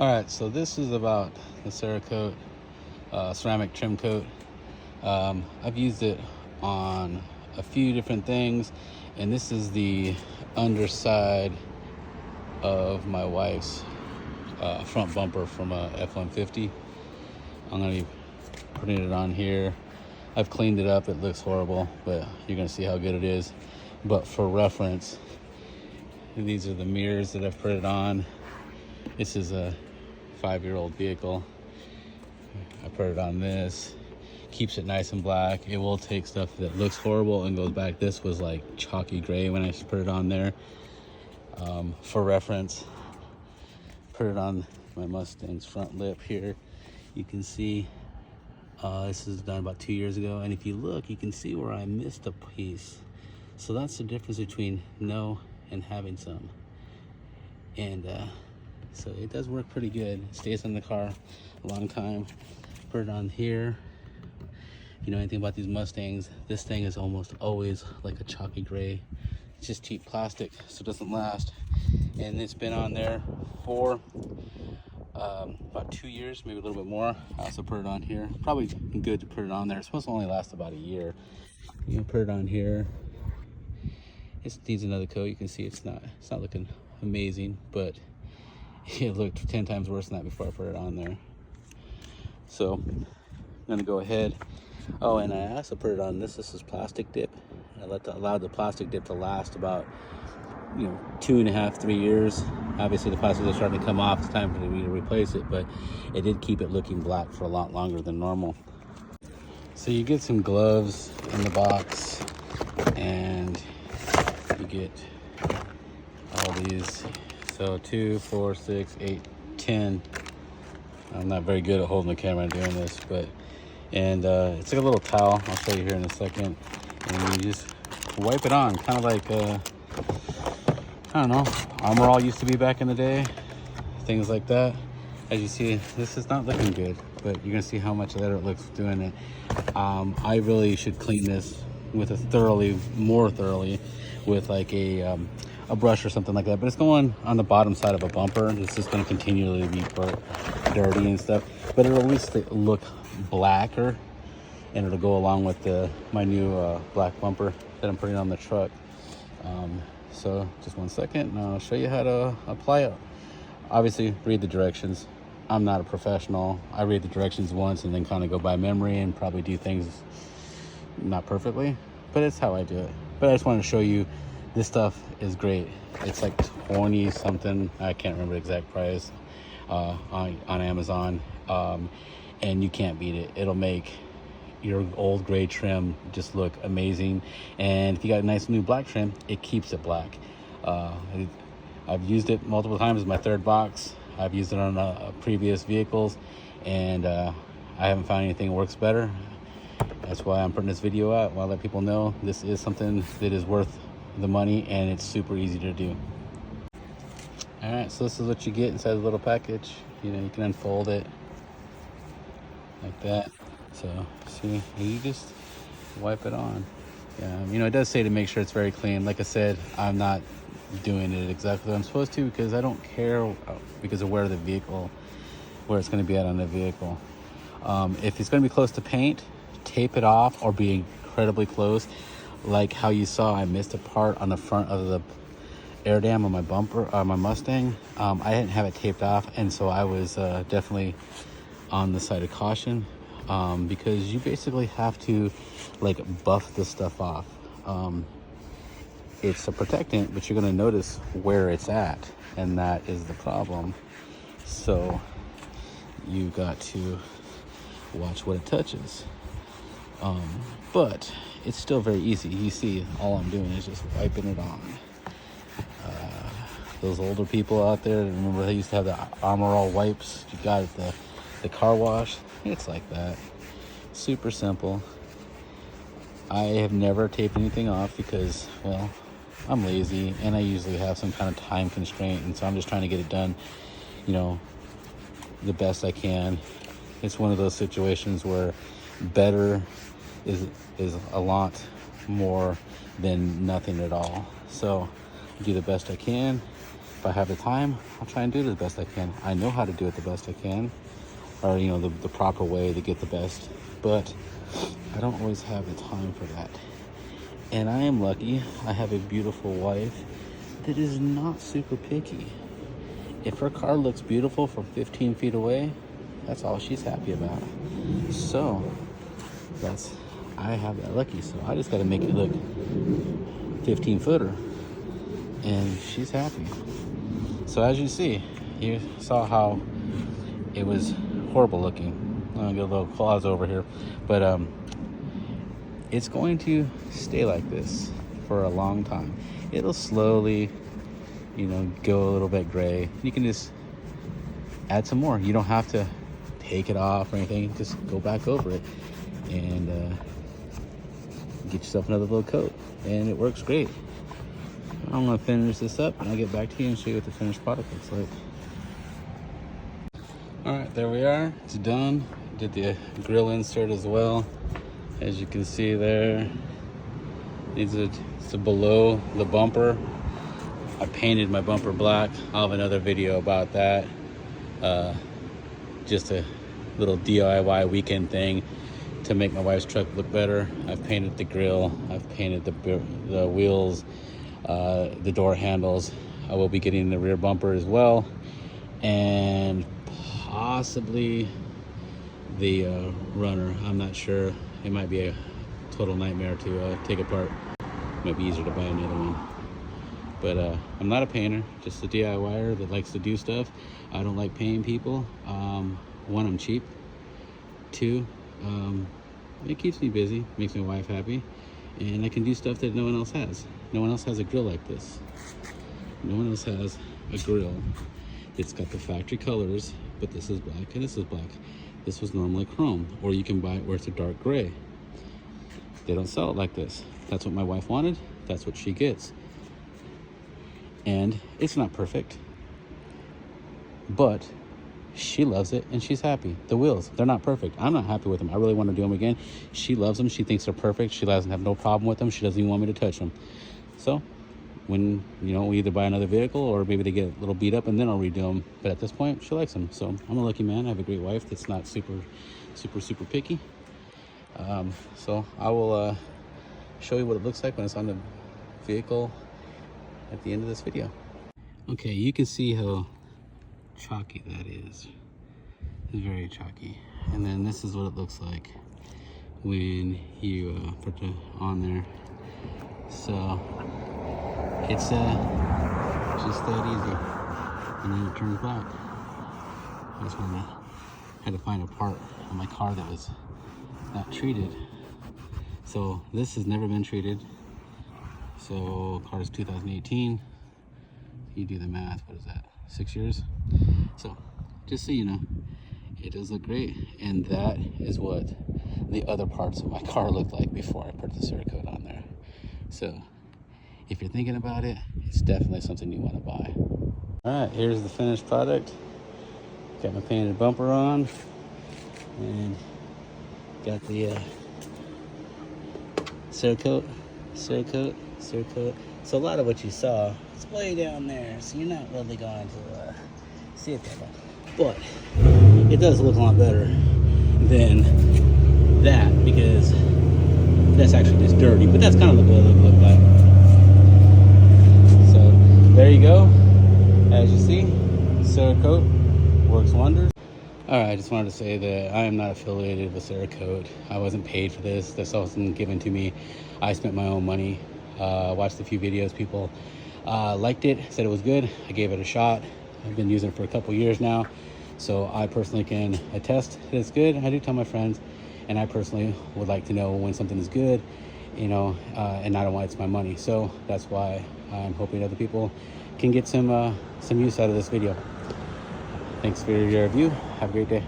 All right, so this is about the CERAKOTE ceramic trim coat. I've used it on a few different things, and this is the underside of my wife's front bumper from a F-150. I'm gonna be putting it on here. I've cleaned it up. It looks horrible, but you're gonna see how good it is. But for reference, these are the mirrors that I've put it on. This is a 5-year-old vehicle. I put it on this. Keeps it nice and black. It will take stuff that looks horrible and goes back. This was like chalky gray when I put it on there. For reference, put it on my Mustang's front lip here. You can see this is done about 2 years ago, and if you look, you can see where I missed a piece. So that's the difference between no and having some. And so it does work pretty good. It stays in the car a long time. Put it on here. If you know anything about these Mustangs, this thing is almost always like a chalky gray. It's just cheap plastic, so it doesn't last. And it's been on there for about 2 years, maybe a little bit more. I also put it on here. Probably good to put it on there. It's supposed to only last about a year. You can put it on here. It needs another coat. You can see it's not looking amazing, but it looked 10 times worse than that before I put it on there. So I'm gonna go ahead. Oh, and I also put it on this. This is plastic dip. I allowed the plastic dip to last about 2.5 to 3 years. Obviously the plastic is starting to come off. It's time for me to replace it, but it did keep it looking black for a lot longer than normal. So you get some gloves in the box, and you get all these. So 2, 4, 6, 8, 10. I'm not very good at holding the camera and doing this, but it's like a little towel. I'll show you here in a second. And you just wipe it on, kind of like I don't know, Armor All used to be back in the day, things like that. As you see, this is not looking good, but you're gonna see how much better it looks doing it. I really should clean this with more thoroughly with like a brush or something like that, but it's going on the bottom side of a bumper. It's just going to continually be dirty and stuff, but it'll at least look blacker, and it'll go along with my new black bumper that I'm putting on the truck. So just 1 second, and I'll show you how to apply it. Obviously, read the directions. I'm not a professional. I read the directions once and then kind of go by memory and probably do things not perfectly, but it's how I do it. But I just wanted to show you, this stuff is great. It's like 20 something, I can't remember the exact price, on Amazon, and you can't beat it. It'll make your old gray trim just look amazing, and if you got a nice new black trim, it keeps it black. I've used it multiple times. It's my third box. I've used it on previous vehicles, and I haven't found anything that works better. That's why I'm putting this video out. I want to let people know this is something that is worth the money, and it's super easy to do. All right, so this is what you get inside the little package. You can unfold it like that. So see, you just wipe it on. Yeah, it does say to make sure it's very clean. Like I said, I'm not doing it exactly what I'm supposed to, because I don't care, because of where it's going to be at on the vehicle. If it's going to be close to paint, tape it off, or be incredibly close. Like how you saw, I missed a part on the front of the air dam on my bumper, my Mustang. I didn't have it taped off, and so I was definitely on the side of caution, because you basically have to like buff this stuff off. It's a protectant, but you're going to notice where it's at, and that is the problem. So you got to watch what it touches. But it's still very easy. You see, all I'm doing is just wiping it on. Those older people out there, remember they used to have the Armor All wipes you got at the car wash? It's like that. Super simple. I have never taped anything off because, well, I'm lazy, and I usually have some kind of time constraint, and so I'm just trying to get it done, the best I can. It's one of those situations where better is a lot more than nothing at all. So do the best I can, if I have the time, I'll try and do it the best I can. I know how to do it the best I can, or you know, the proper way to get the best, but I don't always have the time for that. And I am lucky. I have a beautiful wife that is not super picky. If her car looks beautiful from 15 feet away, that's all she's happy about. So I have that lucky. So I just got to make it look 15 footer, and she's happy. So as you see, you saw how it was horrible looking. I'm gonna get a little claws over here, but it's going to stay like this for a long time. It'll slowly, you know, go a little bit gray. You can just add some more. You don't have to take it off or anything. Just go back over it and get yourself another little coat, and it works great. I'm gonna finish this up and I'll get back to you and show you what the finished product looks like. All right, there we are. It's done. Did the grill insert as well. As you can see there, it's below the bumper. I painted my bumper black. I'll have another video about that. Just a little DIY weekend thing to make my wife's truck look better. I've painted the grill. I've painted the wheels, the door handles. I will be getting the rear bumper as well, and possibly the runner. I'm not sure. It might be a total nightmare to take apart. Might be easier to buy another one. But I'm not a painter, just a DIYer that likes to do stuff. I don't like paying people. One, I'm cheap. Two, it keeps me busy, makes my wife happy, and I can do stuff that no one else has. No one else has a grill like this. No one else has a grill. It's got the factory colors, but this is black and this is black. This was normally chrome, or you can buy it where it's a dark gray. They don't sell it like this. That's what my wife wanted. That's what she gets. And it's not perfect, but she loves it and she's happy. The wheels, they're not perfect. I'm not happy with them. I really want to do them again. She loves them. She thinks they're perfect. She doesn't have no problem with them. She doesn't even want me to touch them. So when, you know, we either buy another vehicle or maybe they get a little beat up and then I'll redo them. But at this point, she likes them. So I'm a lucky man. I have a great wife that's not super picky. So I will show you what it looks like when it's on the vehicle at the end of this video. Okay, you can see how chalky that is. It's very chalky. And then this is what it looks like when you put it on there. So it's just that easy, and then it turns black. I just had to find a part on my car that was not treated. So this has never been treated. So car is 2018. You do the math, what is that, 6 years? So just so you know, it does look great, and that is what the other parts of my car looked like before I put the CERAKOTE on there. So if you're thinking about it, it's definitely something you want to buy. All right, here's the finished product. Got my painted bumper on, and got the CERAKOTE. So a lot of what you saw is way down there, so you're not really going to see it that well. But it does look a lot better than that, because that's actually just dirty, but that's kind of what it look like. So there you go. As you see, CERAKOTE works wonders. All right, I just wanted to say that I am not affiliated with CERAKOTE. I wasn't paid for this. This wasn't given to me. I spent my own money. Watched a few videos. People liked it, said it was good. I gave it a shot. I've been using it for a couple years now, so I personally can attest that it's good. I do tell my friends, and I personally would like to know when something is good, you know, and I don't want it's my money. So that's why I'm hoping other people can get some use out of this video. Thanks for your review. Have a great day.